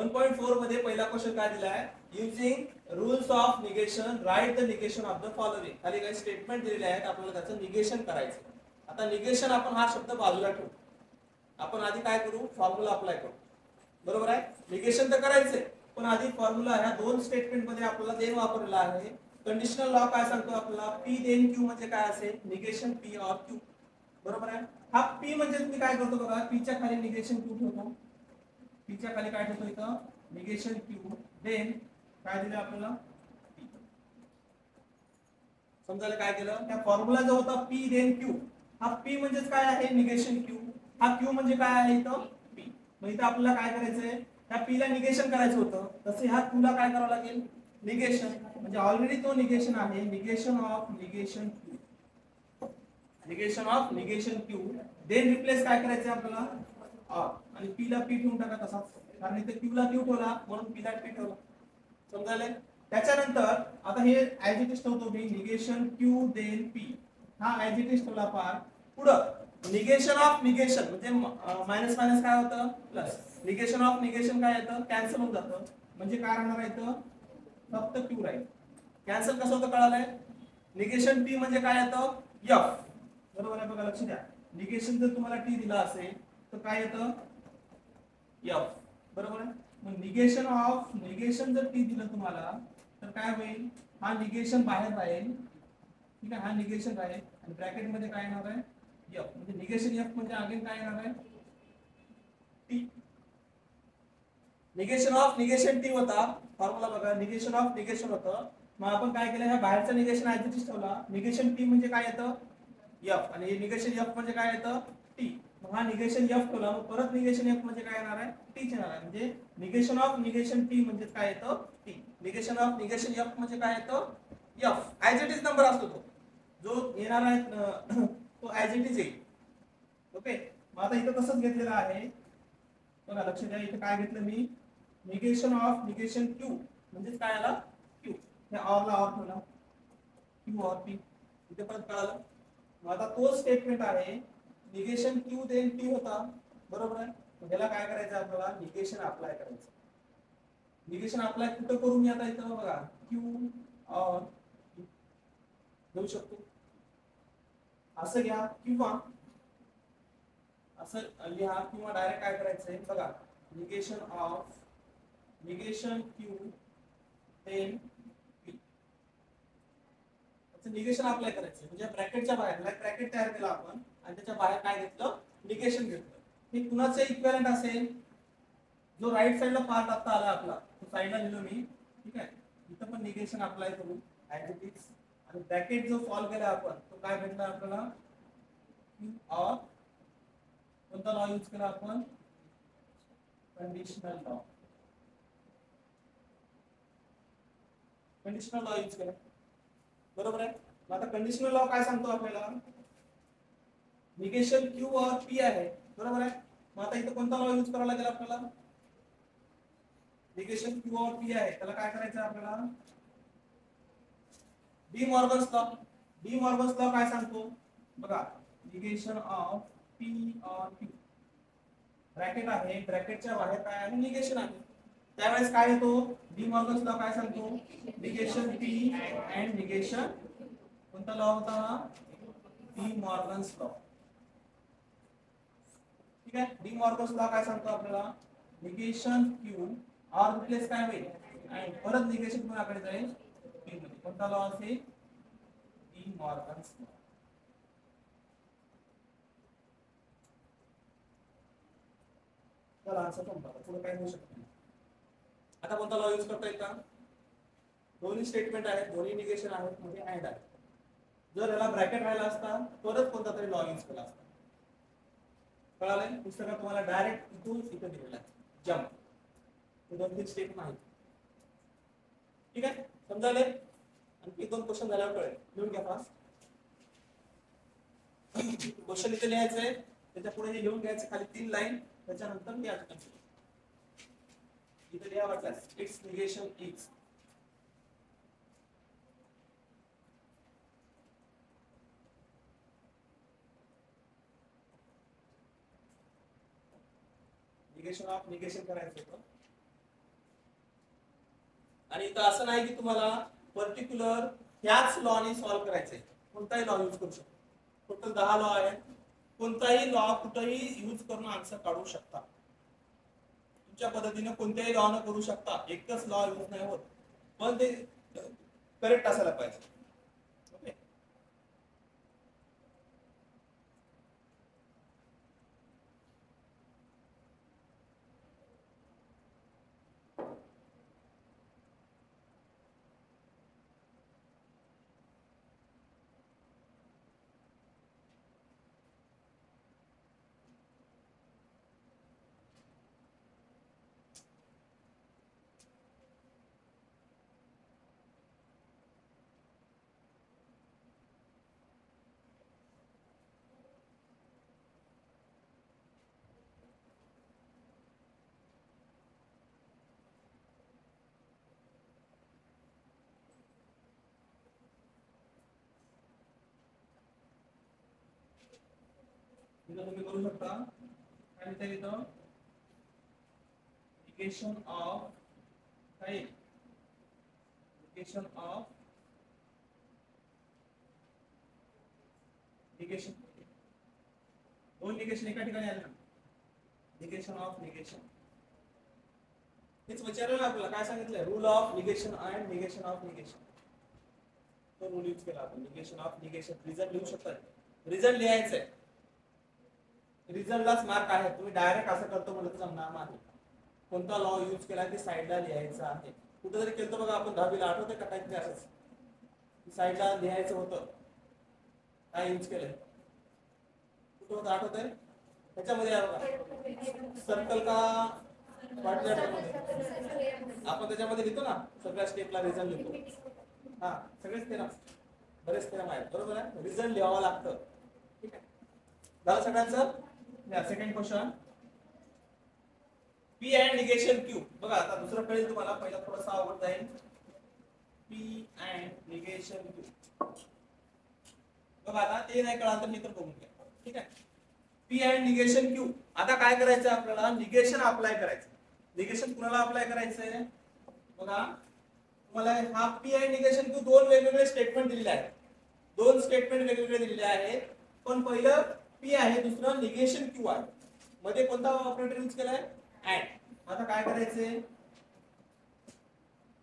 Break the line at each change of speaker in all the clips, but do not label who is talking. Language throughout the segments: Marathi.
1.4 मध्ये पहिला क्वेश्चन काय दिला आहे, using rules of negation write the negation of the following. खाली काही स्टेटमेंट दिलेले आहेत, आपल्याला त्याचं निगेशन करायचं. आता निगेशन आपण हा शब्द बाजूला ठेवू, आपण आधी काय करू, फॉर्म्युला अप्लाय करू. बरोबर आहे, निगेशन तर करायचंय पण आधी फॉर्म्युला ह्या दोन स्टेटमेंट मध्ये आपल्याला देन वापरलेला आहे. कंडिशनल लॉ काय सांगतो आपल्याला, पी देन क्यू म्हणजे काय असेल, निगेशन पी ऑफ क्यू. बरोबर आहे, हा पी म्हणजे मी काय करतो बघा, पी च्या खाली निगेशन क्यू ठेवतो, पी च्या खाली काय ठेवतो इथं निगेशन क्यू, देन काय दिलं आपल्याला पी. समजायला काय केलं, त्या फॉर्म्युला जो होता पी देन क्यू, हा पी म्हणजेच काय आहे निगेशन क्यू, हा क्यू म्हणजे काय आहे इथं पी. मग इथं आपल्याला काय करायचंय, त्या पी ला निगेशन करायचं होतं, तसे ह्या क्यू ला काय करावं लागेल निगेशन. म्हणजे ऑलरेडी तो निगेशन आहे, negation of negation Q, negation of negation Q. Then replace काय करायचं आपल्याला ऑर, आणि पी ला पी ठेवून टाका तसाच, कारण इथे क्यू ला क्यू ठेवला म्हणून पी ला पी ठेवला. समजायले. त्याच्यानंतर आता हे ऍज इट इज ठेवतो मी, निगेशन क्यू देन पी, हा ऍज इट इज ठेवला पार. पुढं निगेशन ऑफ निगेशन म्हणजे मायनस मायनस काय होतं प्लस, निगेशन ऑफ निगेशन काय येतं कॅन्सल होऊन जातं, म्हणजे काय राहणार आहे इथं फक्त क्यू राहील. कॅन्सल कसं होतं कळालंय, निगेशन टी म्हणजे काय येतं एफ. बरोबर आहे, बघा लक्ष द्या, निगेशन जर तुम्हाला टी दिला असेल तर काय येतं एफ. बरोबर आहे, मग निगेशन ऑफ निगेशन जर टी दिलं तुम्हाला तर काय होईल, हा निगेशन बाहेर राहील, ठीक आहे, हा निगेशन राहील आणि ब्रॅकेट मध्ये काय येणार आहे एफ. म्हणजे निगेशन एफ म्हणजे अगेन काय येणार आहे T. Negation of negation T होता फॉर्म्युला बघा, निगेशन ऑफ निगेशन होतं. मग आपण काय केलं, ह्या बाहेरचं निगेशन ऍज इट इज ठेवला, निगेशन टी म्हणजे काय येतं एफ, आणि निगेशन एफ म्हणजे काय येतं टी. मग हा निगेशन एफ ठेवला, मग परत निगेशन एफ म्हणजे काय येणार आहे टी येणार आहे. म्हणजे निगेशन ऑफ निगेशन टी म्हणजे काय येतं T, negation of negation F म्हणजे काय येतं F. As it is number असतो तो, जो येणार आहे तो ऍज इट इज येईल. ओके, मग आता इथं तसंच घेतलेलं आहे बघा, लक्ष द्या, इथं काय घेतलं मी, निगेशन ऑफ निगेशन क्यू म्हणजे काय आला क्यू, हे ऑर ला ऑर ठेवला, क्यू ऑर पी. इथे परत कळालं. मग आता तो स्टेटमेंट आहे, निगेशन क्यू देन पी होता. बरोबर आहे, त्याला काय करायचं आपल्याला निगेशन अप्लाय करायचं. निगेशन अप्लाय कुठं करू मी आता इथं बघा, क्यू ऑर घेऊ शकतो असं घ्या, किंवा असं लिहा, किंवा डायरेक्ट काय करायचंय बघा, negation of negation Q then P, negation apply करायचं. म्हणजे ब्रॅकेटच्या बाहेर ब्रॅकेट तयार केला आपण आणि त्याच्या बाहेर काय घेतलं निगेशन घेतलं. हे कुणाचं इक्विव्हॅलेंट असेल, जो राईट साइडला पार्ट आता आला आपला तो साइडला लिहिलो मी, ठीक आहे. इथं पण निगेशन अप्लाय करू ऍज इट इज, आणि ब्रॅकेट जो सॉल्व केला आपण तो काय भेटला आपल्याला ऑर, कोणता लॉ यूज केला आपण conditional law, conditional law use केला. बरोबर आहे, मग आता कंडिशनल लॉ काय सांगतो आपल्याला, निगेशन क्यू और पी आहे. बरोबर आहे, मग आता इथं कोणता लॉ यूज करावा लागेल आपल्याला, निगेशन क्यू और पी आहे, त्याला काय करायचं आपल्याला D Morgan's law. D Morgan's law काय सांगतो बघा, निगेशन ऑफ पी और क्यू, ब्रॅकेट आहे, ब्रॅकेटच्या बाहेर काय आहे निगेशन आहे, त्यावेळेस काय येतो डी मॉर्गन्स लॉ काय सांगतो, निगेशन पी अँड निगेशन, कोणता लॉ होता हा डी मॉर्गन्स लॉ. ठीक आहे, डी मॉर्गन्स लॉ काय सांगतो आपल्याला, निगेशन क्यू ऑर रिप्लेस काय होईल आणि परत निगेशन कोणाकडे जाईल पी मध्ये, कोणता लॉ असेल डी मॉर्गन्स लॉ. चला आन्सर पण बघा, पुढे काय होऊ शकतं. आता कोणता लॉ यूज करता येईल का, दोन्ही स्टेटमेंट आहेत, दोन्ही निगेशन आहेत, मध्ये अँड आहे. जर याला ब्रॅकेट राहिला असता परत कोणता तरी लॉ यूज केला असता. कळालंय, पुस्तकात तुम्हाला डायरेक्ट इथून इथं दिलेला आहे जम्प, हे दोन तीन स्टेप नाही. ठीक आहे, समजायले. आणखी दोन क्वेश्चन झाल्यावर कळेल, लिहून घ्या फास्ट. क्वेश्चन इथे लिहायचंय, त्याच्या पुढे हे लिहून घ्यायचं खाली 3 लाईन, त्याच्यानंतर मी आता इथे लिहा वाटल्यास it's negation is. Negation of negation करायचं होतं, आणि इथं असं नाही की तुम्हाला पर्टिक्युलर ह्याच लॉने सॉल्व्ह करायचंय, कोणताही लॉ यूज करू शकतो. टोटल 10 लॉ आहेत, कोणताही लॉ कुठेही यूज करून आन्सर काढू शकता. तुमच्या पद्धतीने कोणत्याही लॉ न करू शकता, एकच लॉ यूज नाही होत, पण ते करेक्ट असायला पाहिजे. ओके. तुम्ही करू शकता. काय लिहिता येतं? निगेशन ऑफ काय? Negation of negation. दोन निगेशन एका ठिकाणी आले ना. Negation of negation. हेच विचारलं आपल्याला, काय सांगितलंय? Rule of negation and negation of negation. तो रूल यूज केला आपण. Negation of negation. रिझल्ट लिहू शकता. रिझल्ट लिहायचंय. रिझल्टलाच मार्क आहे. तुम्ही डायरेक्ट असं करतो म्हणलं तर जमणार नाही. कोणता लॉ यूज केला ते साईडला लिहायचं आहे. कुठेतरी केलं बघा आपण 10वीला, आठवतंय का काहीतरी असंच साईडला लिहायचं होतं. काय यूज केलंय? कुठं होतं आठवतंय? त्याच्यामध्ये सर्कल का आपण त्याच्यामध्ये लिहितो ना, सगळ्या स्टेपला रिझल्ट लिहितो. हा, सगळेच ते ना, बरेच ते आहेत. बरोबर आहे. रिझल्ट लिहावं लागतं. ठीक आहे, झालं सगळ्यांचं? Second question. P and negation Q. बघा आता दुसरं कळेल तुम्हाला, पहिला थोडासा अवघड जाईल. P and negation Q. बघा आता ते नाही कळालं तर मी तर बघून घ्या. ठीक आहे. P and negation Q. आता काय करायचं आपल्याला? निगेशन अप्लाय करायचं. निगेशन कुणाला अप्लाय करायचंय? बघा तुम्हाला हा पी अँड निगेशन क्यू दोन वेगवेगळे स्टेटमेंट दिलेले आहेत. दोन स्टेटमेंट वेगवेगळे दिलेले आहेत. पण पहिलं पी आहे, दुसरं निगेशन क्यू आहे. मध्ये कोणता ऑपरेटर यूज केलाय? अँड. आता काय करायचंय?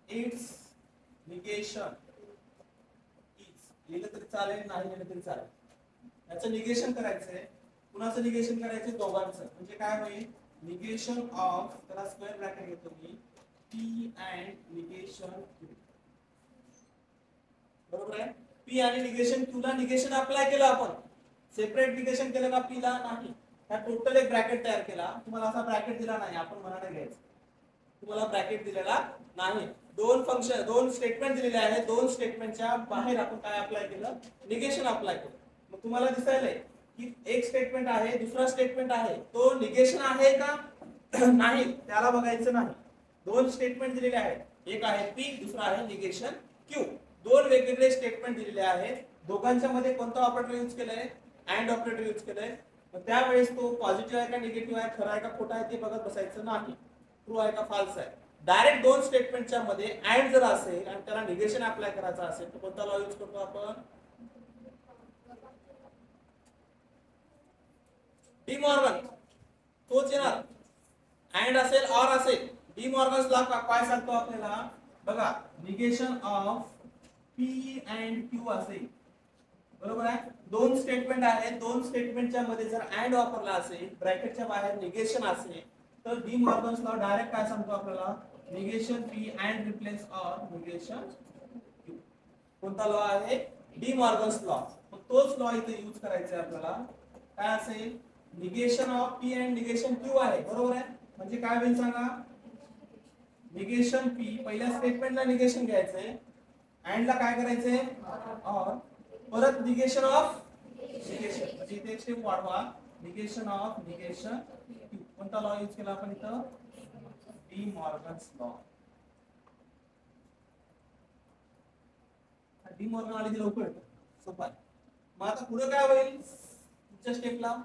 इट्स निगेशन इज लिहिलं तरी चालेल, नाही लिहिलं तरी चालेल. याचं निगेशन करायचंय. कुणाचं निगेशन करायचं? दोघांचं. म्हणजे काय होईल? निगेशन ऑफ, त्याला स्क्वेअर ब्रॅकेट घेतो मी, पी अँड निगेशन क्यू. बरोबर आहे. पी आणि निगेशन क्यू ला निगेशन अप्लाय केलं आपण. सेपरेट निगेशन केलं का पी ला? नाही. हा टोटल एक ब्रॅकेट तयार केला. तुम्हाला असा ब्रॅकेट दिला नाही, आपण मनाने घ्यायचं. तुम्हाला ब्रॅकेट दिलेला नाही. दोन फंक्शन, दोन स्टेटमेंट दिलेले आहेत. दोन स्टेटमेंटच्या बाहेर आपण काय अप्लाय केलं? निगेशन अप्लाय केलं. मग तुम्हाला दिसायलंय की एक स्टेटमेंट आहे, दुसरा स्टेटमेंट आहे. तो निगेशन आहे का नाही त्याला बघायचं नाही. दोन स्टेटमेंट दिलेले आहेत. एक आहे पी, दुसरा आहे निगेशन क्यू. दोन वेगवेगळे स्टेटमेंट दिलेले आहेत. दोघांच्या मध्ये कोणता ऑपरेटर यूज केलंय? अँड ऑपरेटर यूज केलंय. मग त्यावेळेस तो पॉझिटिव्ह आहे का निगेटिव्ह आहे, खरं आहे का खोटा आहे ते बघत बसायचं नाही. ट्रू आहे का फॉल्स आहे. डायरेक्ट दोन स्टेटमेंटच्या मध्ये अँड जर असेल आणि त्याला निगेशन अप्लाय करायचं असेल तर कोणता लॉ यूज करतो आपण? De Morgan. तोच येणार. अँड असेल ऑर असेल, डी मॉर्गन्स लॉ काय सांगतो आपल्याला? बघा, negation of P and Q असेल. बरोबर आहे. दोन स्टेटमेंट आहेत. दोन स्टेटमेंटच्या मध्ये जर अँड वापरला असेल, ब्रॅकेटच्या बाहेर निगेशन असेल, तर डी मॉर्गन्स लॉ डायरेक्ट काय सांगतो आपल्याला? Negation P and replace or negation Q. कोणता लॉ आहे? D Morgan's law. मग तोच लॉ इथे यूज करायचा आहे आपल्याला. काय असेल? Negation of P and negation Q आहे. बरोबर आहे. म्हणजे काय होईल सांगा? निगेशन पी, पहिल्या स्टेटमेंटला निगेशन घ्यायचंय, अँड ला काय करायचंय? ऑर. परत निगेशन ऑफ निगेशन, म्हणजे इथे एक स्टेप वाढवा. Negation of negation Q. कोणता लॉ यूज केला आपण इथं? D Morgan's law. De Morgan आली की लवकर येतं, सोपं आहे. मग आता पुढे काय होईल पुढच्या स्टेपला?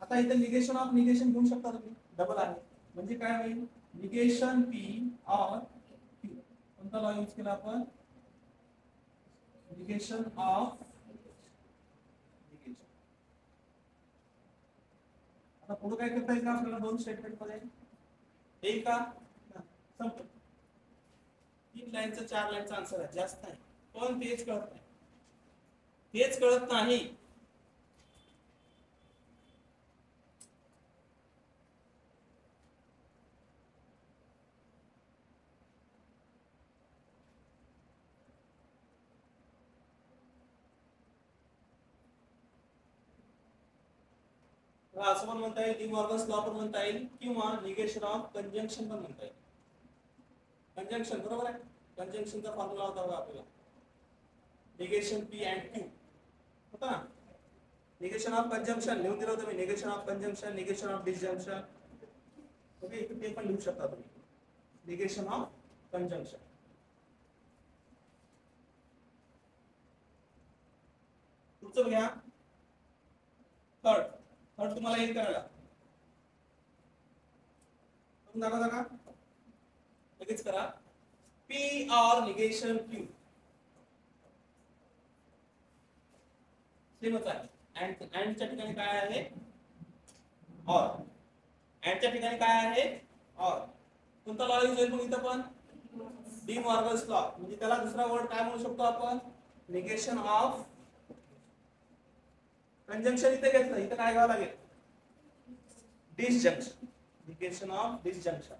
आता इथे निगेशन ऑफ निगेशन घेऊ शकता तुम्ही, डबल आहे. म्हणजे काय होईल? Negation P or Q. कोणता लॉ यूज केला आपण? Negation of negation. आता पुढे काय करता येईल का आपल्याला दोन स्टेटमेंट मध्ये? येईल का? संपलं. 3 लाईनचं 4 लाईनचं आन्सर आहे, जास्त नाही. पण तेच कळत नाही. तेच कळत नाही. असं पण म्हणता येईल, डी मॉर्गन्स लॉ पण म्हणता येईल, किंवा निगेशन ऑफ कंजंक्शन पण म्हणता येईल. कंजंक्शन बरोबर आहे. कंजंक्शनचा फॉर्म्युला होता बघा आपल्याला, निगेशन पी अँड क्यू होता ना. निगेशन ऑफ कंजंक्शन लिहून दिलं होतं मी, negation of conjunction, negation of disjunction. Okay, इथे ते पण लिहू शकता तुम्ही, निगेशन ऑफ कंजंक्शन. पुढचं घ्या, थर्ड तुम्हाला येईल करायला. दाखवा का लगेच करा. पी और निगेशन क्यू सेमच आहे. अँडच्या ठिकाणी काय आहे? और. अँडच्या ठिकाणी काय आहे? और. कोणता लॉ यूज होईल मग इथं पण? De Morgan's law. म्हणजे त्याला दुसरा वर्ड काय म्हणू शकतो आपण? Negation of conjunction. इथे घेतलं, इथं काय घ्यावं लागेल? डिसजंक्शन. Negation of disjunction.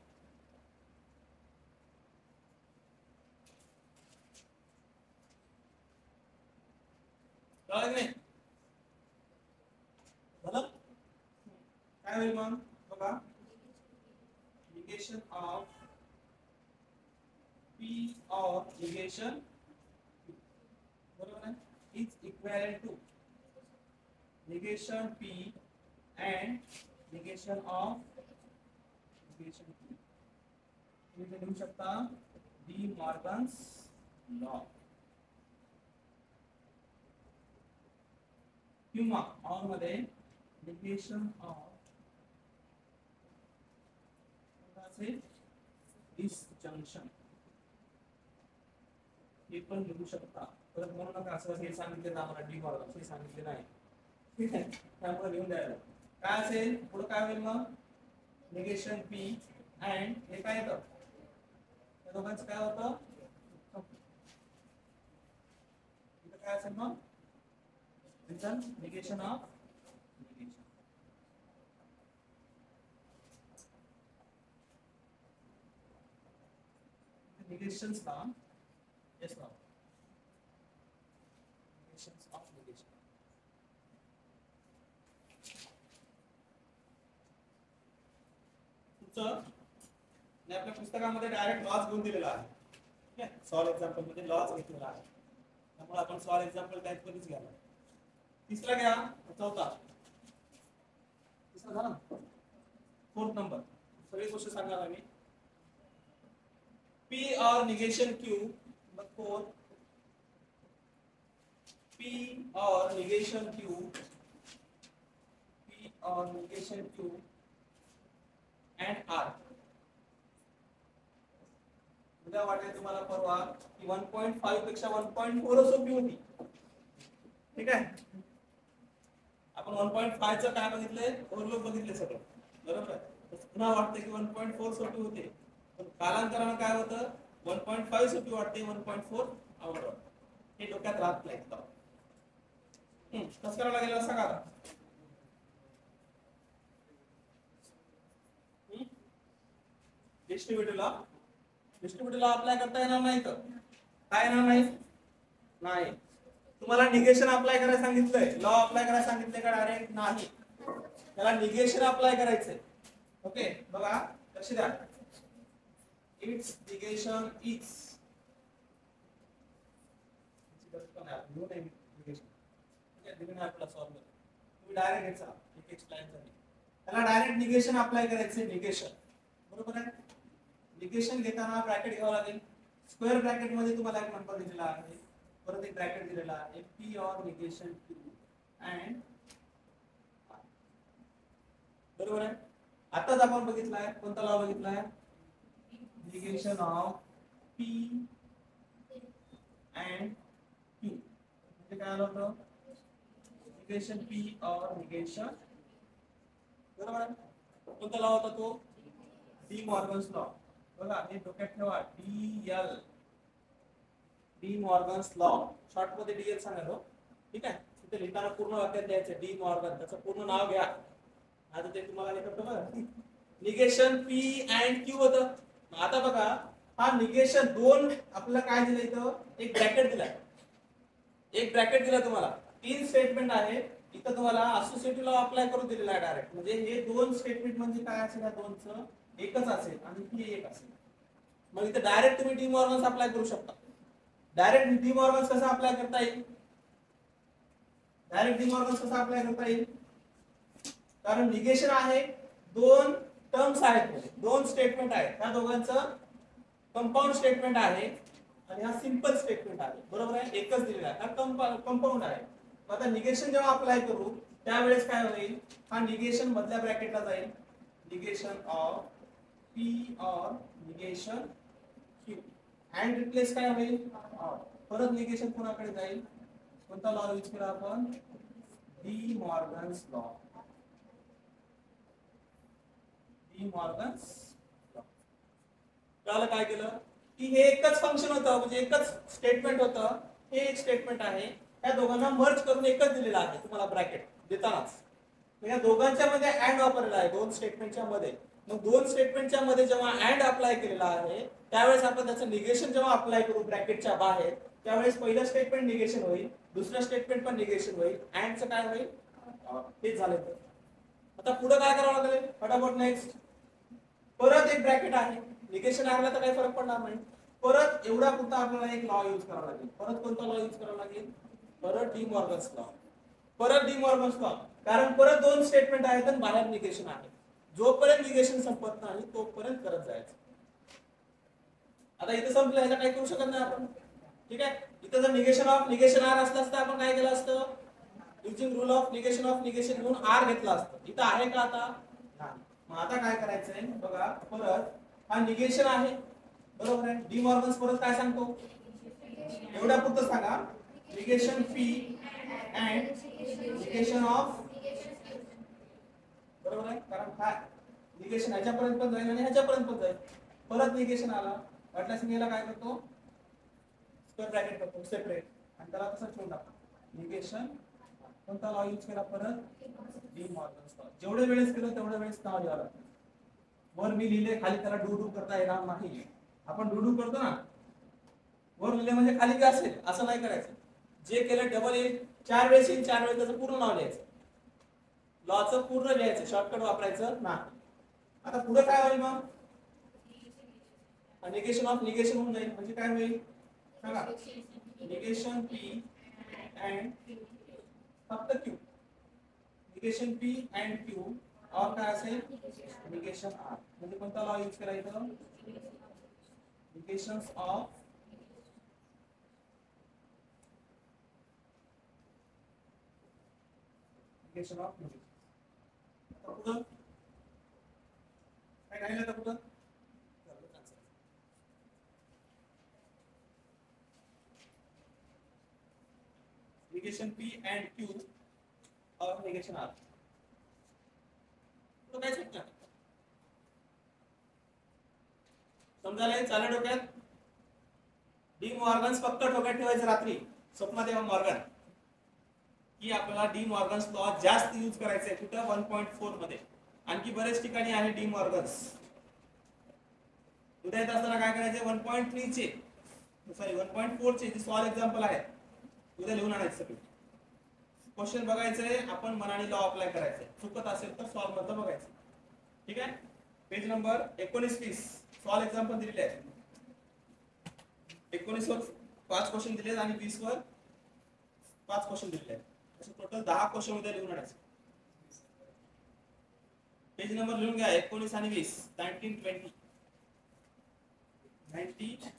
कळलं नाही? झालं? काय होईल मग बघा, निगेशन ऑफ पी और निगेशन बरोबर आहे, is equivalent to negation P and negation of negation P. तुम्ही लिहू शकता डी मॉर्गन्स लॉ, किंवा और मध्ये निगेशन ऑफ डिसजंक्शन हे पण लिहू शकता. परत म्हणू नका असं हे सांगितले ना मला डी मॉर्गन हे सांगितले नाही, ठीक आहे, त्यामुळे लिहून द्यायला. काय असेल पुढे? काय होईल मग? निगेशन पी अँड हे काय येतं? या दोघांचं काय होतं? इथं काय असेल मग? Negation of negation. निगेशन्स ना, यस ना, निगेशन्स ऑफ निगेशन. तुमचं आपल्या पुस्तकामध्ये डायरेक्ट लॉज घेऊन दिलेला आहे, ठीक आहे. सॉल्व एक्झाम्पल मध्ये लॉज घेतलेला आहे, त्यामुळे आपण सॉल्व एक्झाम्पल टाइप कधीच घ्यायला. तीसरा घ्या, चौथा. तीसरा झाला ना, 4th नंबर. सगळी गोष्ट सांगणार आम्ही. पी और निगेशन क्यू, नंबर 4. पी और निगेशन क्यू, पी और निगेशन क्यू एंड आर. उद्या वाटेल तुम्हाला परवा की 1.5 पेक्षा 1.4 सोपी होती, ठीक आहे. आपण 1.5 चं काय बघितलंय? ओव्हरलोड बघितले सगळं, बरोबर. पुन्हा वाटतं की 1.4 सोपी होते, पण कालांतराने काय होतं? 1.5 सोपी वाटते, 1.4 अवघड वाटतं. हे डोक्यात राहत नाही. कसं करावं लागेल असं का? डिस्ट्रीब्युटिव्हला अप्लाय करता येणार नाही तर काय येणार नाही. तुम्हाला निगेशन अप्लाय करायला सांगितलंय, लॉ अप्लाय करायला सांगितलंय का डायरेक्ट? नाही, त्याला निगेशन अप्लाय करायचंय. ओके, बघा लक्ष द्या. इट्स निगेशन इज तुम्ही डायरेक्ट घ्यायचा, त्याला डायरेक्ट निगेशन अप्लाय करायचंय. निगेशन बरोबर आहे. निगेशन घेताना ब्रॅकेट घ्यावं लागेल. स्क्वेअर ब्रॅकेट मध्ये तुम्हाला एक नंबर दिलेला आहे, परत एक ब्रॅकेट दिलेला आहे, पी और निगेशन क्यू अँड बरोबर आहे. आताच आपण बघितलाय कोणता लॉ बघितलाय? Negation of P and Q म्हणजे काय आलं होतं निगेशन पी और निगेशन बरोबर आहे. कोणता लॉ होता तो डी मॉर्गन्स लॉ. बघा हे डोक्यात ठेवा डी मॉर्गन्स लॉ शॉर्ट मध्ये डीएल सांगा ठीक आहे. तिथे लिहिताना पूर्ण वाक्यात द्यायचं डी मॉर्गन त्याचं पूर्ण नाव घ्या. आता ते तुम्हाला लिहितो बघा निगेशन पी अँड क्यू होतं. आता बघा हा निगेशन दोन आपल्याला काय दिलं इथं एक ब्रॅकेट दिला तुम्हाला तीन स्टेटमेंट आहे इथं तुम्हाला असोसिएटिव्ह लॉ अप्लाय करून दिलेला आहे डायरेक्ट. म्हणजे हे दोन स्टेटमेंट म्हणजे काय असेल या दोनचं एकच असेल आणि ही एक असेल. मग इथं डायरेक्ट तुम्ही डी मॉर्गन्स अप्लाय करू शकता. डायरेक्ट डी मॉर्गन्स कसा अप्लाय करता येईल कारण निगेशन आहे दोन टर्म्स आहेत दोन स्टेटमेंट आहेत त्या दोघांचं कंपाऊंड स्टेटमेंट आहे आणि हा सिंपल स्टेटमेंट आहे बरोबर आहे एकच दिलेला आहे हा कंपाऊंड आहे. आता निगेशन जेव्हा अप्लाय करू त्यावेळेस काय होईल हा निगेशन मधल्या ब्रॅकेटला जाईल निगेशन ऑफ पी और निगेशन क्यू अँड रिप्लेस काय होईल परत निगेशन कोणाकडे जाईल कोणता लॉ यूज केला आपण डी मॉर्गन्स लॉ. त्याला काय केलं की हे एकच फंक्शन होतं म्हणजे एकच स्टेटमेंट होतं हे एक स्टेटमेंट आहे त्या दोघांना मर्ज करून एकच दिलेला आहे तुम्हाला ब्रॅकेट देतानाच. या दोघांच्या मध्ये अँड वापरलेला आहे दोन स्टेटमेंटच्या मध्ये. मग दोन स्टेटमेंटच्या मध्ये जेव्हा अँड अप्लाय केलेला आहे त्यावेळेस आपण त्याचं निगेशन जेव्हा अप्लाय करू ब्रॅकेटच्या बाहेर त्यावेळेस पहिलं स्टेटमेंट निगेशन होईल दुसरं स्टेटमेंट पण निगेशन होईल अँडचं काय होईल हेच झालं. आता पुढे काय करावं लागेल फटाफट नेक्स्ट परत एक ब्रॅकेट आहे निगेशन आणला तर काही फरक पडणार नाही. परत एवढा पुरता आपल्याला एक लॉ यूज करावा लागेल. परत कोणता लॉ यूज करावा लागेल परत डी मॉर्गन्स लॉ कारण परत दोन स्टेटमेंट आहेत आणि बाहेर निगेशन आहे. जोपर्यंत निगेशन संपत नाही तोपर्यंत करत जायचं. आता इथे संपलं ह्याचा काही करू शकत नाही आपण ठीक आहे. इथे जर निगेशन आर असलं असतं आपण काय केलं असतं युजिंग रूल ऑफ निगेशन म्हणून आर घेतला असतं. इथं आहे का आता मग आता काय करायचंय बघा परत हा निगेशन आहे बरोबर आहे. डी मॉर्गन्स परत काय सांगतो एवढ्या पुरतं सांगा negation P and negation of बरोबर आहे कारण काय निगेशन ह्याच्यापर्यंत पण जाईल आणि ह्याच्यापर्यंत पण जाईल. परत निगेशन आला वाटल्यास मी याला काय करतो स्क्वेअर ब्रॅकेट करतो सेपरेट आणि त्याला तसंच ठेवून टाकतो निगेशन कोणता लॉ यूज केला परत डी मॉर्गन्स लॉ. जेवढे वेळेस केलं तेवढ्या वेळेस नाव लिहावं लागतं. वर मी लिहिले खाली त्याला डू करता येणार नाही. आपण डू करतो ना वर लिहिले म्हणजे खाली काय असेल असं नाही करायचं. जे केलं डबल येईल 4 वेळेस येईल 4 वेळेस त्याचं पूर्ण नाव लिहायचं लॉचं पूर्ण लिहायचं शॉर्टकट वापरायचं नाही. आता पुढे काय होईल मग निगेशन ऑफ निगेशन होऊन जाईल म्हणजे काय होईल सांगा निगेशन पी अँड फक्त Q negation P and Q और काय असेल निगेशन आर म्हणजे कोणता लॉ यूज केला इथं निगेशन्स ऑफ निगेशन ऑफ निगेशन. आता पुढं काय राहिलं आता पुढं निगेशन पी अँड क्यू और निगेशन आर तो काय सांगतात समजायला चालेल डोक्यात. डी मॉर्गन्स फक्त डोक्यात ठेवायचं रात्री स्वप्नात येवा मॉर्गन की आपल्याला डी मॉर्गन्स लॉ जास्त यूज करायचा आहे कुठं 1.4 मध्ये. आणखी बरेच ठिकाणी आहे डी मॉर्गन्स. उद्या येत असताना काय करायचे 1.3 चे सॉरी 1.4 चे जे सॉल्व एक्झाम्पल आहे उद्या लिहून आणायचं सगळे क्वेश्चन बघायचंय आपण मनाने लॉ अप्लाय करायचंय चुकत असेल तर सॉल्व मध्ये बघायचं ठीक आहे. पेज नंबर 19-20 सॉल्व एक्झाम्पल दिलेले आहेत. 19 वर 5 क्वेश्चन दिलेत आणि 20 वर 5 क्वेश्चन दिलेले आहेत. असे टोटल 10 क्वेश्चन उद्या लिहून आणायचे. पेज नंबर लिहून घ्या 19 आणि 20 19-20 90-20.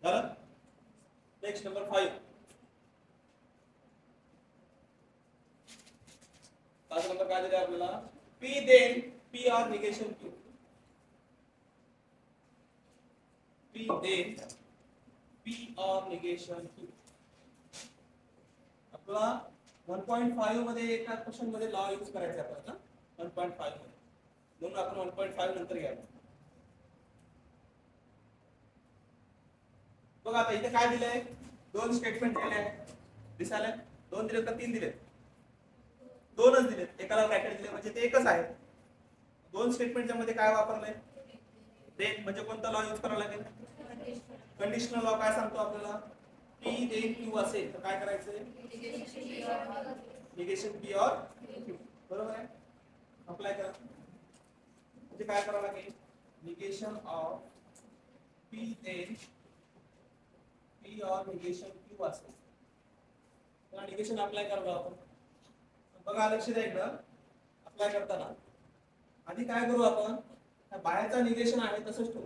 झालं. Next number 5. 5 नंबर काय दिले आपल्याला? P then P or negation Q. P then P or negation Q. आपला 1.5 मध्ये एका क्वेश्चन मध्ये लॉ यूज करायचा आहे आपल्याला. 1.5 मध्ये म्हणून आपण 1.5 नंतर घ्या. बघा आता इथे काय दिलंय? 2 स्टेटमेंट दिले आहे. दिसायला 2 दिले का 3 दिले? 2च दिले. एकाला ब्रॅकेट दिले म्हणजे ते एकच आहे. 2 स्टेटमेंटच्या मध्ये काय वापरलंय? देन म्हणजे कोणता लॉ यूज करावा लागेल? कंडिशनल लॉ काय सांगतो आपल्याला? पी देन क्यू असेल तर काय करायचंय? Negation P or Q. बरोबर आहे. अप्लाय करा. म्हणजे काय करावं लागेल? Negation of P then P or negation Q असेल तर निगेशन अप्लाय करावं आपण. बघा लक्ष द्या इकडं. अप्लाय करताना आधी काय करू आपण? बाहेरचा निगेशन आहे तसंच ठेवू.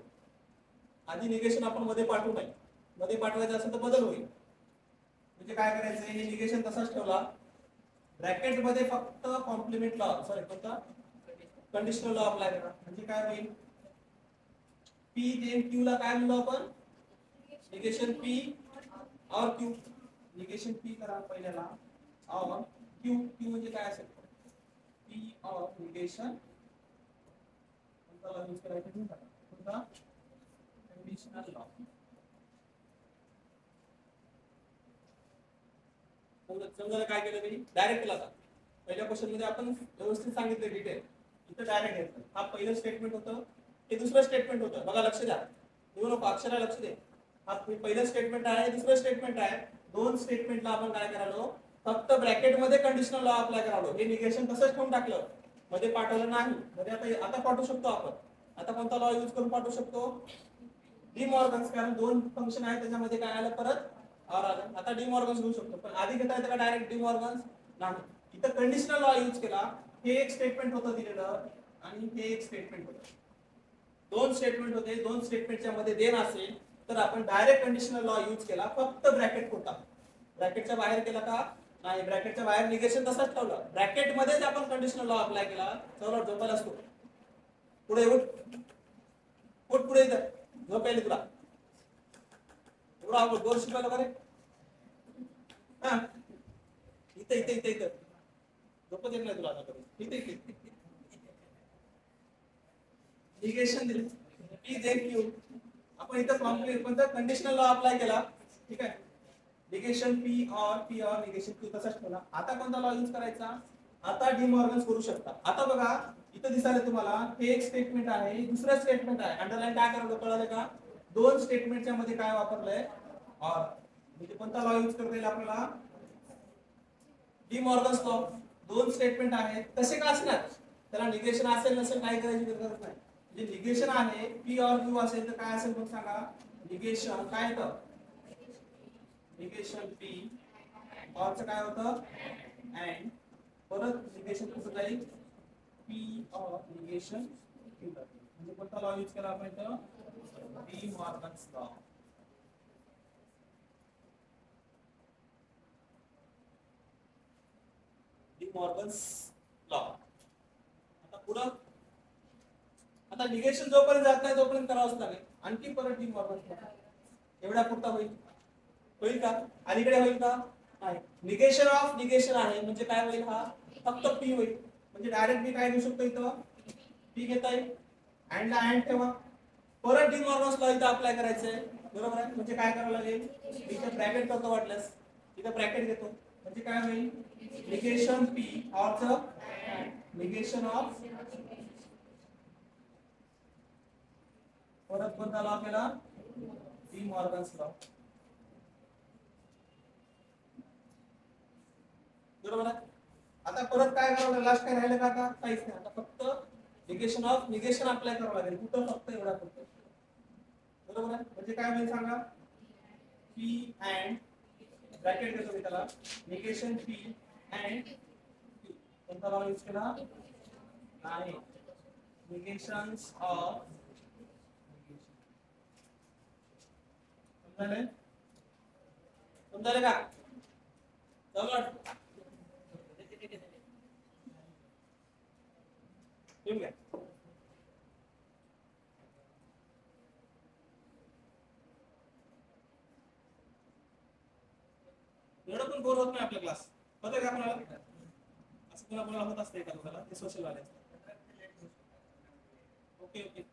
आधी निगेशन आपण मध्ये पाठवू नये. मध्ये पाठवायचं असेल तर बदल होईल. म्हणजे काय करायचं? हे निगेशन तसाच ठेवला. ब्रॅकेट मध्ये फक्त कॉम्प्लिमेंट लॉ सॉरी कोणता? कंडिशनल लॉ अप्लाय करा. म्हणजे काय होईल? पी देन क्यू ला काय म्हणलो आपण? निगेशन पी और क्यू. निगेशन पी करा पहिल्याला और क्यू. क्यू म्हणजे काय असेल? पी और निगेशन कोणता लॉ यूज करायचा? कोणता? Conditional law. समजा काय केलं मी? डायरेक्ट केला. पहिल्या क्वेश्चन मध्ये आपण व्यवस्थित सांगितलं डिटेल. इथं डायरेक्ट घेतलं. हा पहिलं स्टेटमेंट होतं. हे दुसरं स्टेटमेंट होतं. बघा लक्ष द्या. येऊ नको अक्षराला लक्ष दे. हा पहिलं स्टेटमेंट आहे, दुसरं स्टेटमेंट आहे. 2 स्टेटमेंटला आपण काय करालो? फक्त ब्रॅकेट मध्ये कंडिशनल लॉ अप्लाय करालो. हे निगेशन तसंच ठेवून टाकलं. मध्ये पाठवलं नाही. मध्ये आता पाठवू शकतो आपण. आता कोणता लॉ यूज करून पाठवू शकतो? D Morgan's. कारण 2 फंक्शन आहे त्याच्यामध्ये काय आलं परत? और आलं. आता डी मॉर्गन्स घेऊ शकतो. पण आधी घेता येतं का डायरेक्ट डी मॉर्गन्स? नाही. इथं कंडिशनल लॉ यूज केला. हे एक स्टेटमेंट होतं दिलेलं आणि हे एक स्टेटमेंट होतं. 2 स्टेटमेंट होते. 2 स्टेटमेंटच्या मध्ये देन असेल तर आपण डायरेक्ट कंडिशनल लॉ यूज केला. फक्त ब्रॅकेट होता. ब्रॅकेटच्या बाहेर केला का? नाही. ब्रॅकेटच्या बाहेर निगेशन तसाच ठेवलं. ब्रॅकेट मध्येच आपण कंडिशनल लॉ अप्लाय केला. चलो झोपायला असतो. पुढे उठ. उठ पुढे इथं. झोपायला तुला. एवढा आवड गोर शिकवायला का रे? हा इथं इथं इथं इथं झोपत येत नाही तुला आता कधी. इथे इथे निगेशन दिले. P then Q. आपण इथं कॉम्प्लिमेंट कोणता? कंडिशनल लॉ अप्लाय केला. ठीक आहे. निगेशन पी और निगेशन क्यू तसाच ठेवला. आता कोणता लॉ यूज करायचा? आता डी मॉर्गन्स करू शकता. आता बघा इथं दिसायला तुम्हाला हे एक स्टेटमेंट आहे, दुसरं स्टेटमेंट आहे. अंडरलाईन काय करावं कळलं का? 2 स्टेटमेंटच्या मध्ये काय वापरलंय? और. म्हणजे कोणता लॉ यूज करता येईल आपल्याला? D Morgan's law. 2 स्टेटमेंट आहेत. तसे का असणार? त्याला निगेशन असेल नसेल काही करायची गरज नाही. म्हणजे निगेशन आहे पी और क्यू असेल तर काय असेल मग सांगा? निगेशन काय येतं? निगेशन पी और चं काय होतं? अँड परत निगेशन कसं जाईल? पी और निगेशन क्यू. म्हणजे कोणता लॉ यूज केला आपण इथं? D Morgan's law. D Morgan's law. आता पुढं आता निगेशन जोपर्यंत जात नाही तोपर्यंत करावंच लागेल. आणखी परत डी मॉर्गन्स लॉ. एवढा पुरता होईल? होईल का? अलीकडे होईल का? नाही. निगेशन ऑफ निगेशन आहे म्हणजे काय होईल? हा फक्त पी होईल. म्हणजे डायरेक्ट मी काय घेऊ शकतो इथं? पी घेता येईल. अँड ला अँड ठेवा. परत डी मॉर्गन्स लॉ इथं अप्लाय करायचंय. बरोबर आहे. म्हणजे काय करावं लागेल? इथं ब्रॅकेट करतो वाटल्यास. इथं ब्रॅकेट घेतो. म्हणजे काय होईल? निगेशन पी और चं निगेशन ऑफ. परत कोणता लॉ केला? D Morgan's law. बरोबर आहे. आता परत काय करावं लागेल? लास्ट काय राहिलं का? आता काहीच नाही. आता फक्त निगेशन ऑफ निगेशन अप्लाय करावं लागेल. कुठं? फक्त एवढा फक्त. बरोबर आहे. म्हणजे काय होईल सांगा? पी अँड ब्रॅकेट घेतो मी त्याला. निगेशन पी अँड कोणता लॉ यूज केला? नाही. निगेशन्स ऑफ समजायला का? समज ठीक आहे. एवढं पण बोर होत नाही आपला क्लास, होतं का आपल्याला? असं कोणाला होत असते का तुम्हाला? ते सोशल वाले. Okay okay.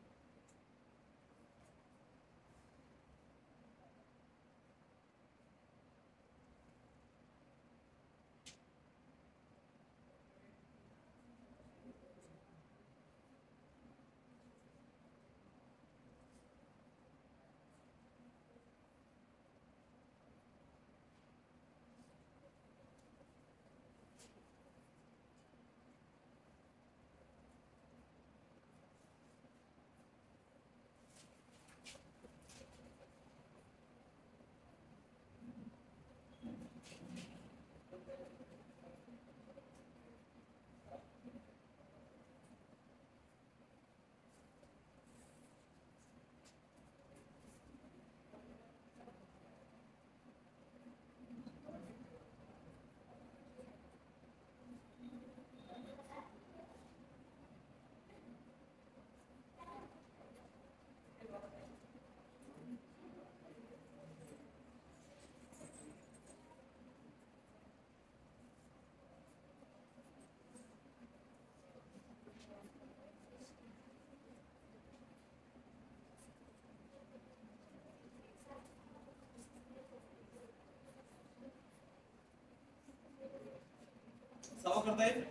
सावं करता येईल?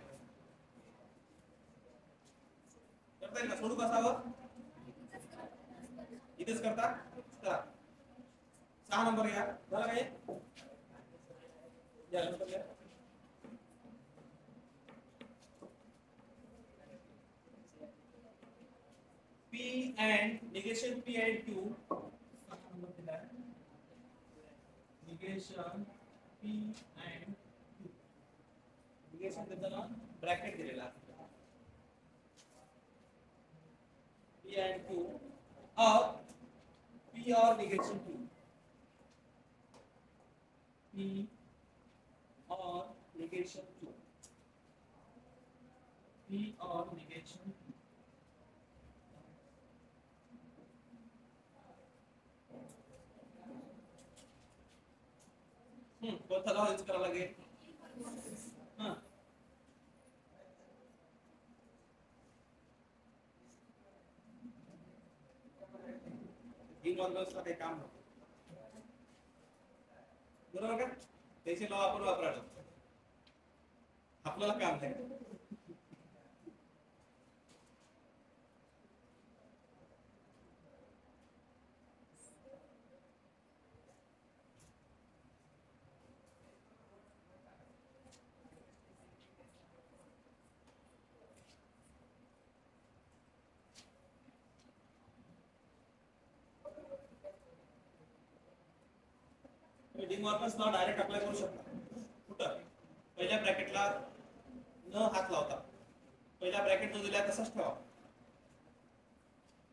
करता येईल का? सोडू का सावं? इथेच करता? करा. 6 नंबर घ्या. झाला काय? या नंतर घ्या. P and negation P and Q. 6 number दिला आहे. negation P and Q. negation देताना ब्रॅकेट दिलेला आहे. P and Q of P or negation Q. P or negation Q. P or negation Q. कोणता लॉ यूज करावा लागेल? हां इनव्हॉल्व्हर्सला काही काम नव्हतं, बरोबर का? त्याचे लॉ आपण वापरायला आपल्याला काम नाही. डिमॉर्गन्स लॉ डायरेक्ट अप्लाय करू शकता. कुठं? पहिल्या ब्रॅकेटला न हात लावता पहिला ब्रॅकेट जो दिलाय तसाच ठेवा.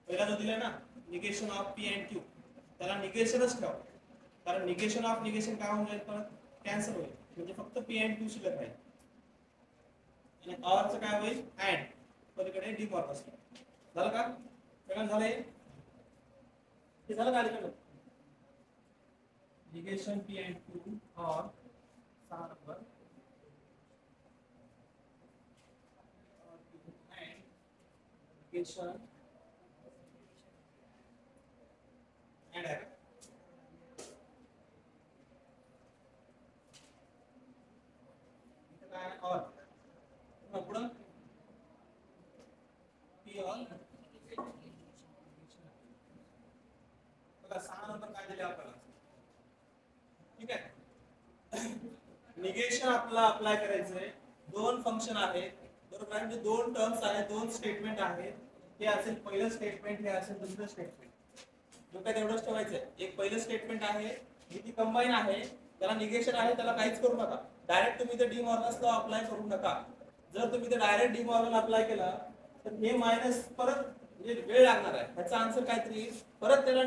पहिला जो दिलाय ना negation of P and Q, त्याला निगेशनच ठेवा, कारण निगेशन ऑफ निगेशन काय होऊन जाईल? परत कॅन्सल होईल, म्हणजे फक्त पी अँड क्यू शिल्लक राहील. आणि ऑरचं काय होईल? अँड पलीकडे डिमॉर्गन्स. झालं का? सगळं झालंय? हे झालं का? अलीकडे negation P and Q or 6 number and negation and error. और पुढं P or बघा 6 नंबर काय दिले आपल्याला? ठीक आहे. निगेशन आपल्याला अप्लाय करायचंय. दोन फंक्शन आहेत, बरोबर आहे? म्हणजे दोन टर्म्स आहेत, दोन स्टेटमेंट आहेत. हे असेल पहिलं स्टेटमेंट, हे असेल दुसरं स्टेटमेंट. डोक्यात एवढंच ठेवायचंय. एक पहिलं स्टेटमेंट आहे, ही कंबाईन आहे, त्याला निगेशन आहे, त्याला काहीच करू नका. डायरेक्ट तुम्ही ते डिमॉर्गन्स लॉ अप्लाय करू नका. जर तुम्ही ते डायरेक्ट डिमॉर्गन अप्लाय केला तर हे मायनस परत म्हणजे वेळ लागणार आहे. ह्याचा आन्सर काहीतरी परत त्याला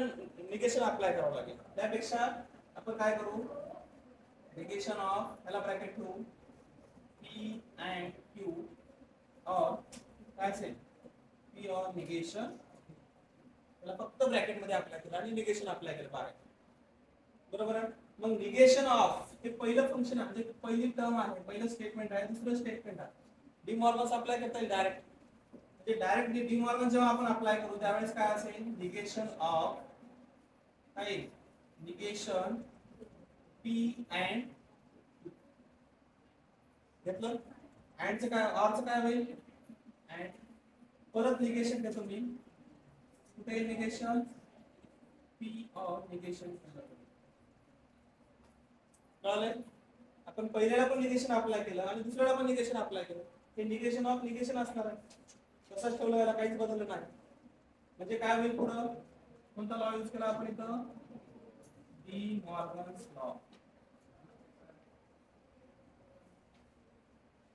निगेशन अप्लाय करावं लागेल. त्यापेक्षा आपण काय करू, निगेशन ऑफ याला ब्रॅकेट ठेवू P and Q और काय असेल P और निगेशन याला फक्त ब्रॅकेट मध्ये अप्लाय केलं आणि निगेशन अप्लाय केलं बाहेर. बरोबर आहे. मग निगेशन ऑफ हे पहिलं फंक्शन आहे, म्हणजे पहिली टर्म आहे, पहिलं स्टेटमेंट आहे, दुसरं स्टेटमेंट आहे. डी मॉर्गन अप्लाय करता येईल डायरेक्ट, म्हणजे डायरेक्ट डी मॉर्गन जेव्हा आपण अप्लाय करू त्यावेळेस काय असेल, निगेशन ऑफ काय निगेशन पी अँड घेतलं, अँडचं काय ऑरचं काय होईल अँड परत निगेशन घेतो मी, कुठे निगेशन पी और निगेशन कळलं. आपण पहिल्याला पण निगेशन अप्लाय केलं आणि दुसऱ्याला पण निगेशन अप्लाय केलं, हे निगेशन ऑफ निगेशन असणार आहे, तसंच ठेवलं, याला काहीच बदललं नाही. म्हणजे काय होईल पुढं, कोणता लॉ यूज केला आपण इथं, D Morgan's law.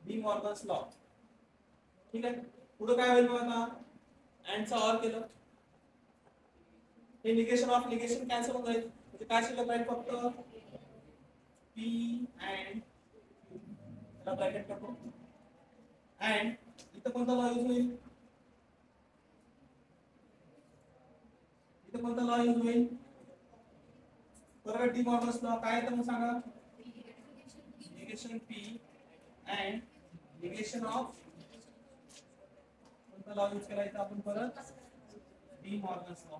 D Morgan's law. ठीक आहे. पुढे काय होईल बघा, आता अँडचा ऑर केलं, हे निगेशन ऑफ निगेशन कॅन्सल होऊन जाईल, म्हणजे काय शिल्लक राहील फक्त P and त्याला ब्रॅकेट टाकू अँड इथं कोणता लॉ यूज होईल, इथं कोणता लॉ यूज होईल, बरोबर डी मॉर्गन्स लॉ. काय आहे तर मग सांगा, negation P and negation of कोणता लॉ यूज केला इथं आपण परत, डी मॉर्गन्स लॉ.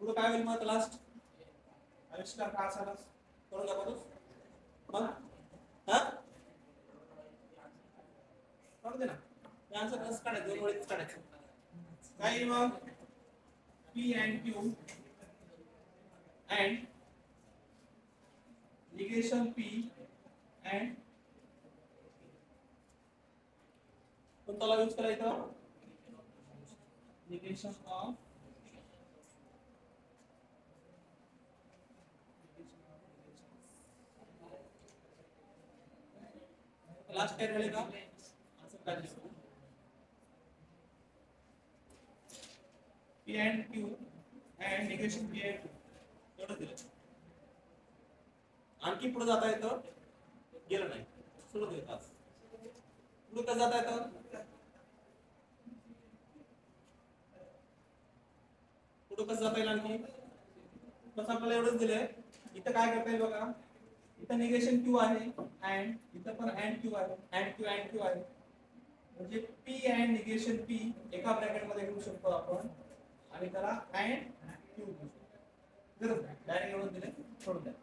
पुढे काय होईल मग लास्ट, आविष्कार का असायला करून दाखवतोस मग, हा करू दे ना, आन्सर कसं काढायचं, दोन वेळेस काढायचं. काय मग P and Q and negation P and कोणता लॉ यूज करायचा, निगेशन ऑफ लास्ट काय झाले का, असं काय दिसतं P and Q and negation P and Q एवढं दिलं. आणखी पुढे जाता येतं, गेलं नाही, सोडून देतात. पुढे कसं जाता येतं, पुढे कसं जाता येईल आणखी, बस आपल्याला एवढंच दिलंय. इथं काय करता येईल बघा, इथं निगेशन Q आहे अँड इथं पण अँड Q आहे, अँड Q आहे, म्हणजे P अँड निगेशन P एका ब्रॅकेट मध्ये घेऊ शकतो आपण आणि त्याला अँड Q घेऊ शकतो. गरज नाही, डायरेक्ट एवढं दिले, सोडून द्या.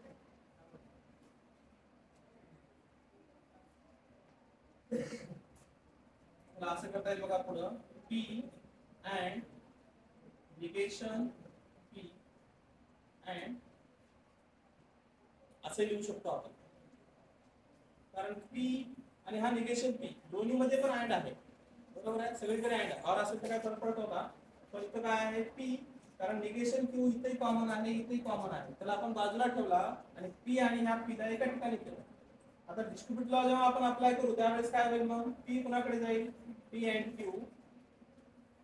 असं करता येईल बघा पुढं, P and negation P and असे लिहू शकतो आपण, कारण P आणि हा निगेशन P दोन्ही मध्ये पण अँड आहे, बरोबर आहे, सगळीकडे अँड आहे. और असेल तर काय फरक पडत होता, पण इथं काय आहे P, कारण निगेशन Q इथेही कॉमन आहे, इथेही कॉमन आहे, त्याला आपण बाजूला ठेवला आणि P आणि ह्या P ला एका ठिकाणी केलं. आता डिस्ट्रीब्यूट लॉ जेव्हा आपण अप्लाय करू त्यावेळेस काय होईल मग, P कुणाकडे जाईल, P and Q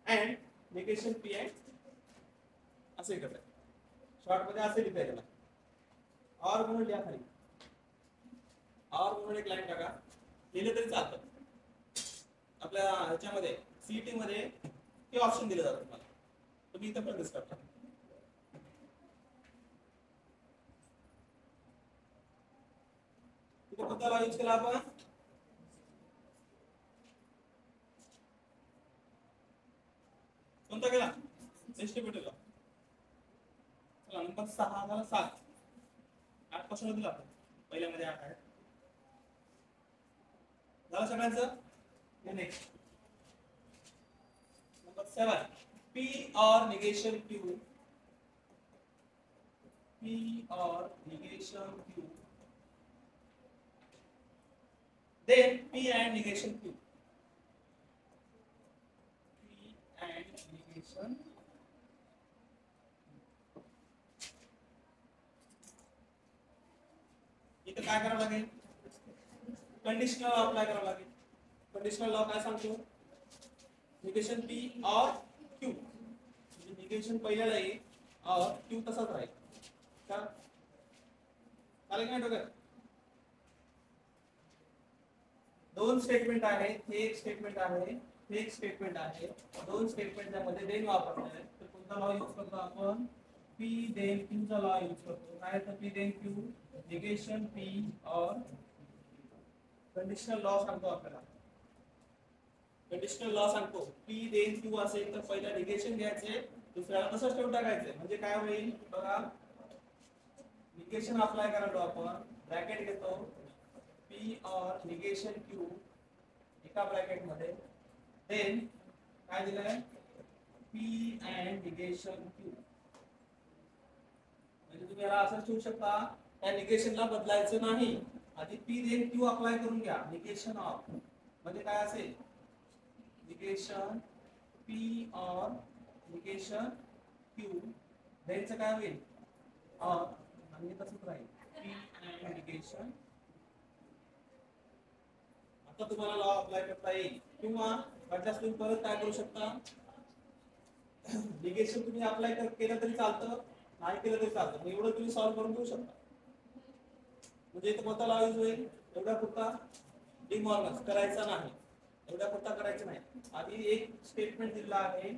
and negation P and असे करतात. शॉर्ट मध्ये असे लिहिता येईल, और म्हणून लिहा खाली, और म्हणून एक लाईन टाका, लिहिलं तरी चालतं. आपल्या ह्याच्यामध्ये सीईटी मध्ये ते ऑप्शन दिलं जातं तुम्हाला, तुम्ही इथं पण डिस्कस करा. इथं कोणता लॉ यूज केला आपण, कोणता केला, डिस्ट्रीब्युटिव्ह लॉ. चला नंबर 6 झाला, 7 8 पासून दिला आपण, पहिल्यामध्ये 8 आहे, झालं सगळ्यांचं. नेक्स्ट नंबर 7, P और negation Q, P और negation Q, then P and negation Q, P and negation इथं काय करावं लागेल, कंडिशनल अप्लाय करावं लागेल. कंडिशनल लॉ काय सांगतो, निगेशन पी और क्यू, म्हणजे निगेशन पहिल्याला येईल और क्यू तसाच राहील का? चालेल का डोक्यात? दोन स्टेटमेंट आहेत, हे एक स्टेटमेंट आहे, हे एक स्टेटमेंट आहे. दोन स्टेटमेंटच्या मध्ये देन वापरणार आहे. तर कोणता लॉ यूज करतो आपण? पी देन क्यू चा लॉ यूज करतो. काय तर P then Q, negation P और कंडिशनल लॉ सांगतो आपल्याला. कंडिशनल लॉ सांगतो पी देन क्यू असेल तर पहिला निगेशन घ्यायचे, दुसऱ्याला तसंच ठेवून टाकायचे. म्हणजे काय होईल बघा, निगेशन अप्लाय करायला आपण ब्रॅकेट घेतो पी और निगेशन क्यू एका ब्रॅकेट मध्ये, देन काय दिलंय पी अँड निगेशन क्यू. म्हणजे तुम्ही याला असं ठेवू शकता, त्या निगेशनला बदलायचं नाही, आधी पी देन क्यू अप्लाय करून घ्या. निगेशन ऑफ म्हणजे काय असेल, निगेशन पी और निगेशन क्यू, देनचं काय होईल और आणि तसंच राहील पी अँड निगेशन. आता तुम्हाला लॉ अप्लाय करता येईल, किंवा वाटल्यास तुम्ही परत काय करू शकता, निगेशन तुम्ही अप्लाय केलं तरी चालतं, नाही केलं तरी चालतं, एवढं तुम्ही सॉल्व्ह करून घेऊ शकता. म्हणजे इथं कोणता लॉ यूज होईल, एवढा पुरता डी मॉर्गन करायचा नाही, एवढा पुरता करायचं नाही. आधी एक स्टेटमेंट दिलेला आहे,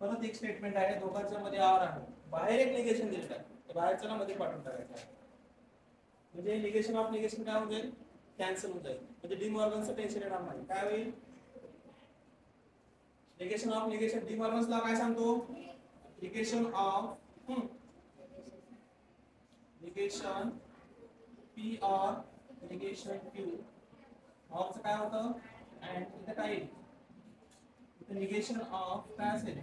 परत एक स्टेटमेंट आहे, दोघांच्या मध्ये आर आहे, बाहेर एक निगेशन दिलेलं आहे, बाहेरच्या मध्ये पाठवून टाकायचं आहे. म्हणजे निगेशन ऑफ निगेशन काय होईल, कॅन्सल होऊन जाईल. म्हणजे डी मॉर्गनचं टेन्शन येणार नाही. काय होईल, negation of negation, D Morgan's law काय सांगतो, निगेशन ऑफ निगेशन पी और निगेशन क्यू, ऑफचं काय होतं अँड इथे काय येईल, इथे निगेशन ऑफ काय असेल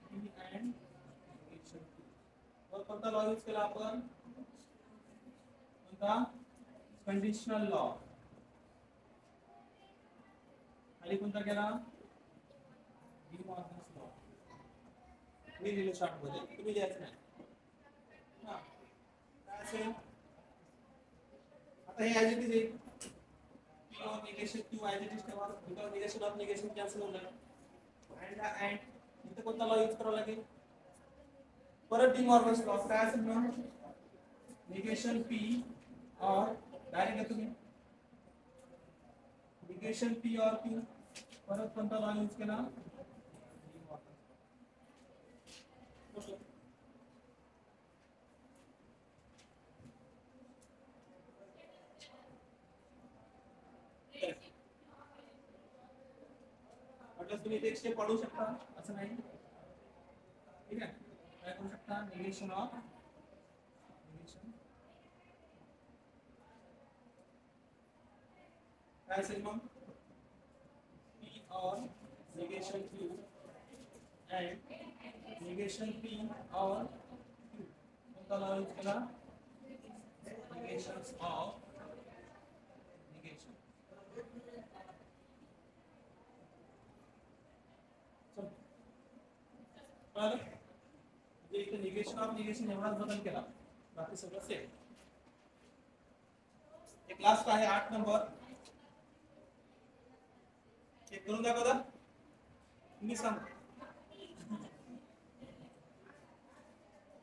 पी अँड निगेशन क्यू. कोणता लॉ यूज केला आपण, कोणता, कंडिशनल लॉ. खाली कोणता केला, डी मॉर्गन्स लॉ. मी लिहिलं शॉर्ट मध्ये, तुम्ही लिहायचं नाही. हा काय असेल, आता हे ॲज इट इज आहे, पी और negation Q as it is ठेवा, because negation of negation cancel होणार. अँड इथे कोणता लॉ यूज करावा लागेल, परत डी मॉर्गन्स लॉ. काय असेल मग, निगेशन पी और डायरेक्ट आहे तुम्ही निगेशन पी और क्यू, परत कोणता लॉ यूज केला, म्हटलं तुम्ही एक स्टेप वाढवू शकता, असं नाही. ठीक आहे, काय करू शकता, निगेशन ऑफ निगेशन काय असेल मग, पी और negation Q and negation P और क्यू, कोणता लॉ यूज केला, निगेशन्स ऑफ निगेशन. म्हणजे इथे निगेशन ऑफ निगेशन एवढाच बदल केला, बाकी सगळं सेम. एक लास्ट आहे 8 नंबर, चेक करून दाखवता तुम्ही, सांग.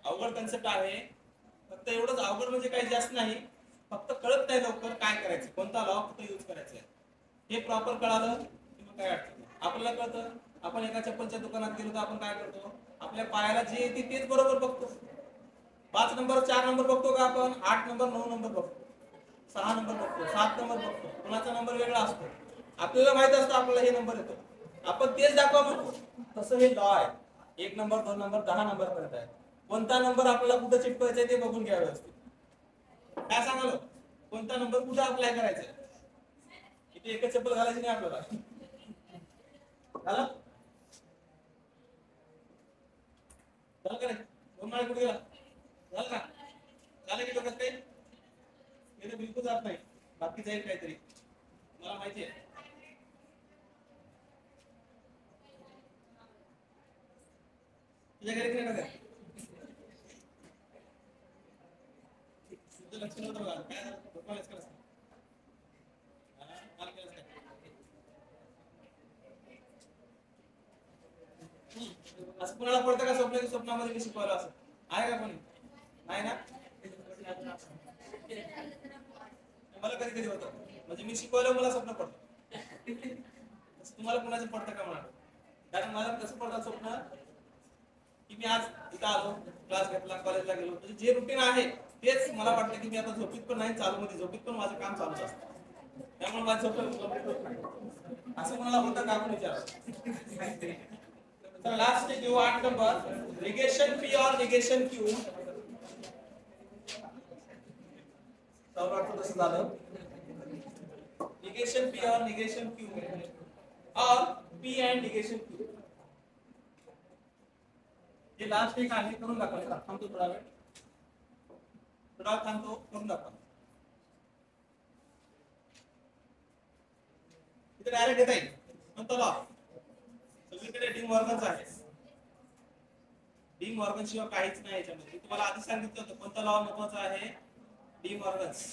अवघड कन्सेप्ट आहे, फक्त एवढंच अवघड म्हणजे काही जास्त नाही, फक्त कळत नाही लवकर काय करायचं, कोणता लॉ कुठे यूज करायचा आहे, हे प्रॉपर कळालं की मग काय अडचण नाही. आपल्याला कळतं, आपण एका चप्पलच्या दुकानात गेलो तर आपण काय करतो, आपल्या पायाला जे येते तेच बरोबर बघतो. 5 नंबर 4 नंबर बघतो का आपण, 8 नंबर 9 नंबर बघतो, 6 नंबर बघतो, 7 नंबर बघतो, कुणाचा नंबर वेगळा असतो, आपल्याला माहित असतं आपल्याला हे नंबर येतो, आपण तेच दाखवा म्हणतो. तसं हे लॉ आहे, 1 नंबर 2 नंबर 10 नंबर पर्यंत आहे. कोणता नंबर आपल्याला कुठे चिटकवायचा ते बघून घ्यावे असते. काय सांगालो, कोणता नंबर कुठे अप्लाय करायचा आहे, इथे एकच चप्पल घालायची नाही आपल्याला. झालं झालं का नाही, दोन माळे कुठे गेला, झालं का, झालं की डोक्यात काही, हे बिलकुल जात नाही, बाकी जाईल काहीतरी, मला माहिती आहे. तुझ्या घरी काय बघा, लक्ष नव्हतं बघा, काय झालं, डोक्यालाच केलं असतं. मला केलंच काय, असं कुणाला पडतं का स्वप्न की स्वप्नामध्ये मी शिकवलं असं आहे का कोणी नाही ना मला कधी कधी होतं म्हणजे मी शिकवलं मला स्वप्न पडतं तुम्हाला कुणाचं पडतं का म्हणा कारण मला कसं पडतं स्वप्न की मी आज इथं आलो क्लास घेतला कॉलेजला गेलो म्हणजे जे रुटीन आहे तेच मला वाटतं की मी आता झोपीत पण नाही चालू मध्ये झोपीत पण माझं काम चालूच असतं त्यामुळे माझं झोप असं कोणाला होतं का आपण विचार तर लास्ट घेऊ 8 नंबर निगेशन पी और निगेशन क्यू सौराष्ट्र तसं झालं निगेशन पी और निगेशन क्यू और पी एंड निगेशन क्यू ये लास्ट एक आहे करून दाखवा थांबतो थोडा वेळ थांबतो करून दाखवा इथे डायरेक्ट येता येईल म्हणतो लॉ सगळीकडे डी मॉर्गनच आहे डी मॉर्गन शिवाय काहीच नाही याच्यामध्ये तुम्हाला आधी सांगितलं होतं कोणता लॉ महत्वाचा आहे D Morgan's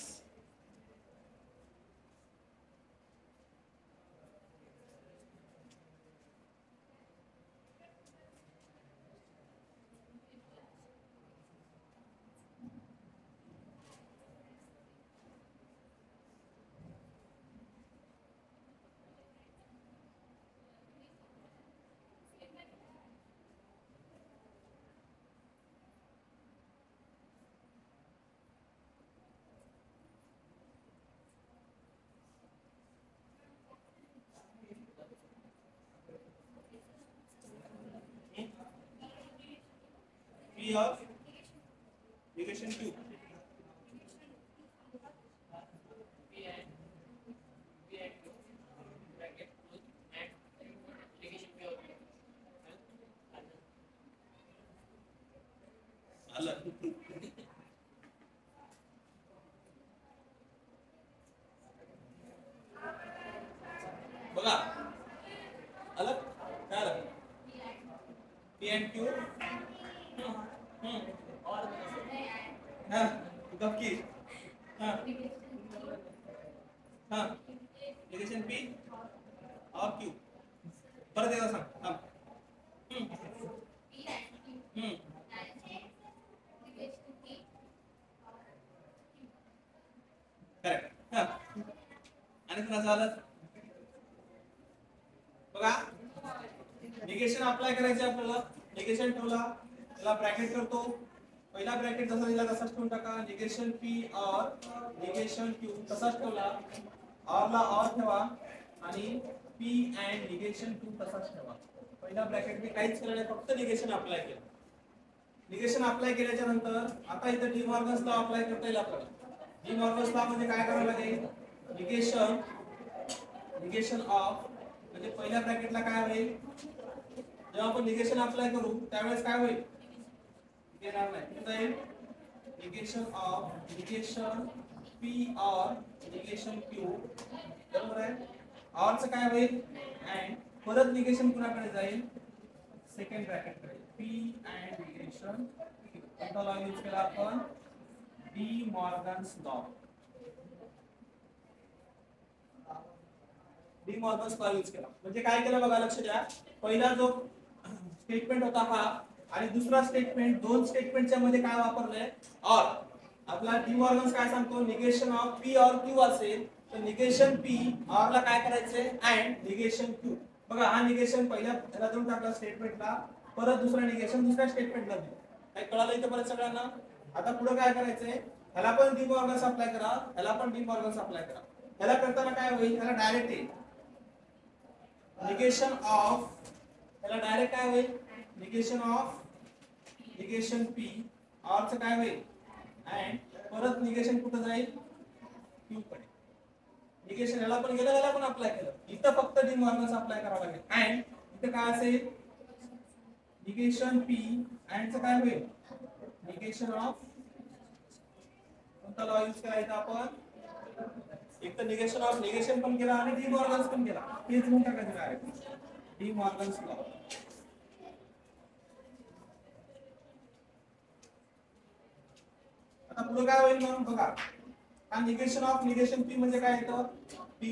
P of negation Q. बघा अलग काय अलग P and Q हाँ गपकी हाँ हाँ निगेशन P और Q परत एकदा सांग हाँ करेक्ट हाँ आणि कुणाचं आलं बघा निगेशन अप्लाय करायचे आपल्याला निगेशन ठेवला त्याला ब्रॅकेट करतो पहिला ब्रॅकेट जसा दिला तसाच ठेवून टाका निगेशन P और निगेशन Q तसाच ठेवला और ला और ठेवा आणि P एंड निगेशन Q तसाच ठेवा पहिला ब्रॅकेट मी काहीच केलं नाही फक्त निगेशन अप्लाय केलं निगेशन अप्लाय केल्याच्या नंतर आता इथे डी मॉर्गन्स लॉ अप्लाय करता येईल आपल्याला डी मॉर्गन्स लॉ म्हणजे काय करावं लागेल निगेशन ऑफ म्हणजे पहिल्या ब्रॅकेटला काय होईल जेव्हा आपण निगेशन अप्लाय करू त्यावेळेस काय होईल येणार नाही निगेशन ऑफ निगेशन P और निगेशन Q बरोबर आहे और चं काय होईल एंड परत निगेशन कुणाकडे जाईल सेकंड ब्रॅकेट कडे P एंड निगेशन कोणता लॉ यूज केला आपण D Morgan's law D Morgan's law use केला म्हणजे काय केलं बघा लक्ष द्या पहिला जो स्टेटमेंट होता हा आणि दुसरा स्टेटमेंट दोन स्टेटमेंटच्या मध्ये काय वापरलंय और आपला डी मॉर्गन्स काय सांगतो निगेशन ऑफ P और Q असेल तर निगेशन P और ला काय करायचंय एंड निगेशन Q बघा हा निगेशन पहिल्या त्याला देऊन टाकला स्टेटमेंटला परत दुसरा निगेशन दुसऱ्या स्टेटमेंटला दिलं काय कळालं इथे परत सगळ्यांना आता पुढे काय करायचंय ह्याला पण डी मॉर्गन्स अप्लाय करा ह्याला पण डी मॉर्गन्स अप्लाय करा ह्याला करताना काय होईल ह्याला डायरेक्ट येईल निगेशन ऑफ ह्याला डायरेक्ट काय होईल निगेशन ऑफ निगेशन P और चं काय होईल एंड परत निगेशन कुठे जाईल Q कडे निगेशन ह्याला पण गेलं ह्याला पण अप्लाय केलं इथं फक्त डी मॉर्गन्स अप्लाय करावं लागेल एंड इथं काय असेल निगेशन P एंड चं काय होईल निगेशन ऑफ कोणता लॉ यूज करायचा आपण एक तर निगेशन ऑफ निगेशन पण केला आणि डी मॉर्गन्स पण केला तेच म्हणून टाकायचं डायरेक्ट डी मॉर्गन्स लॉ आता पुढे काय होईल मग बघा हा निगेशन ऑफ निगेशन P म्हणजे काय येतं P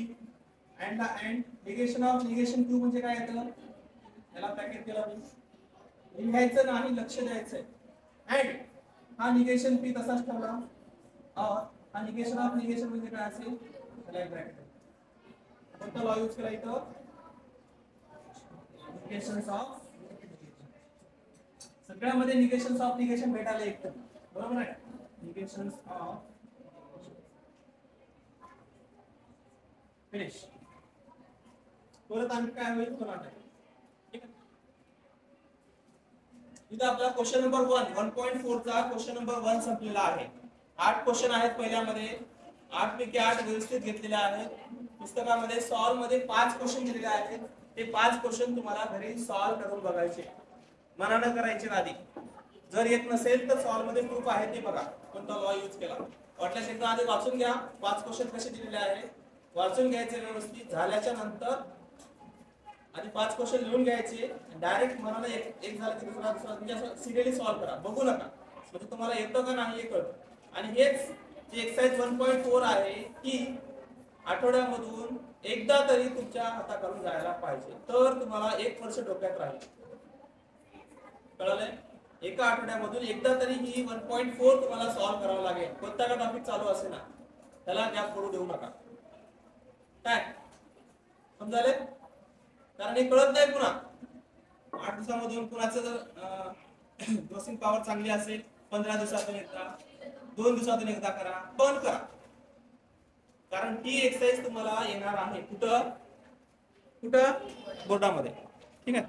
एंड ला end negation of negation Q म्हणजे काय येतं याला ब्रॅकेट केला मी लिहायचं नाही, लक्ष द्यायचंय. अँड हा निगेशन पी तसाच ठेवला. हा निगेशन ऑफ निगेशन म्हणजे काय असेल, कोणता लॉ यूज केला इथं, निगेशन्स ऑफ. सगळ्यामध्ये निगेशन्स ऑफ निगेशन भेटायला एकदम बरोबर आहे. निगेशन्स ऑफ फिनिश. परत आणखी काय होईल तुम्हाला ठीक आहे. इथं आपला क्वेश्चन नंबर 1 1.4 चा क्वेश्चन नंबर 1 संपलेला आहे. 8 क्वेश्चन आहेत पहिल्यामध्ये, 8 पैकी 8 व्यवस्थित घेतलेले आहेत. पुस्तकामध्ये सॉल्व मध्ये 5 क्वेश्चन दिलेले आहेत. ते 5 क्वेश्चन तुम्हाला घरी सॉल्व करून बघायचे, मनानं करायचे आधी. जर येत नसेल तर सॉल्व मध्ये प्रूफ आहे ते बघा, कोणता लॉ यूज केला. वाटल्यास एकदा आधी वाचून घ्या 5 क्वेश्चन कसे दिलेले आहेत, वाचून घ्यायचे व्यवस्थित. झाल्याच्या नंतर आधी 5 क्वेश्चन लिहून घ्यायचे, डायरेक्ट मनानं एक झालं की दुसरा म्हणजे असं सिरियली सॉल्व करा, बघू नका. म्हणजे तुम्हाला येतं का नाही हे कळतं. आणि हेच जे एक्सरसाइज 1.4 आहे ही आठवड्यामधून एकदा तरी तुमच्या हाताखालून जायला पाहिजे, तर तुम्हाला 1 वर्ष डोक्यात राहील. कळालंय? एका आठवड्यामधून एकदा तरी ही 1.4 तुम्हाला सॉल्व करावं लागेल. कोणता का टॉपिक चालू असेल ना, त्याला गॅप पडू देऊ नका. काय समजाले? कारण हे कळत नाही पुन्हा. 8 दिवसामधून कुणाचं जर डोसिंग पॉवर चांगली असेल 15 दिवसातून एकदा, 2 दिवसातून एकदा करा, पण करा. कारण ही एक्सरसाइज तुम्हाला येणार आहे कुठं कुठं बोर्डामध्ये. ठीक आहे.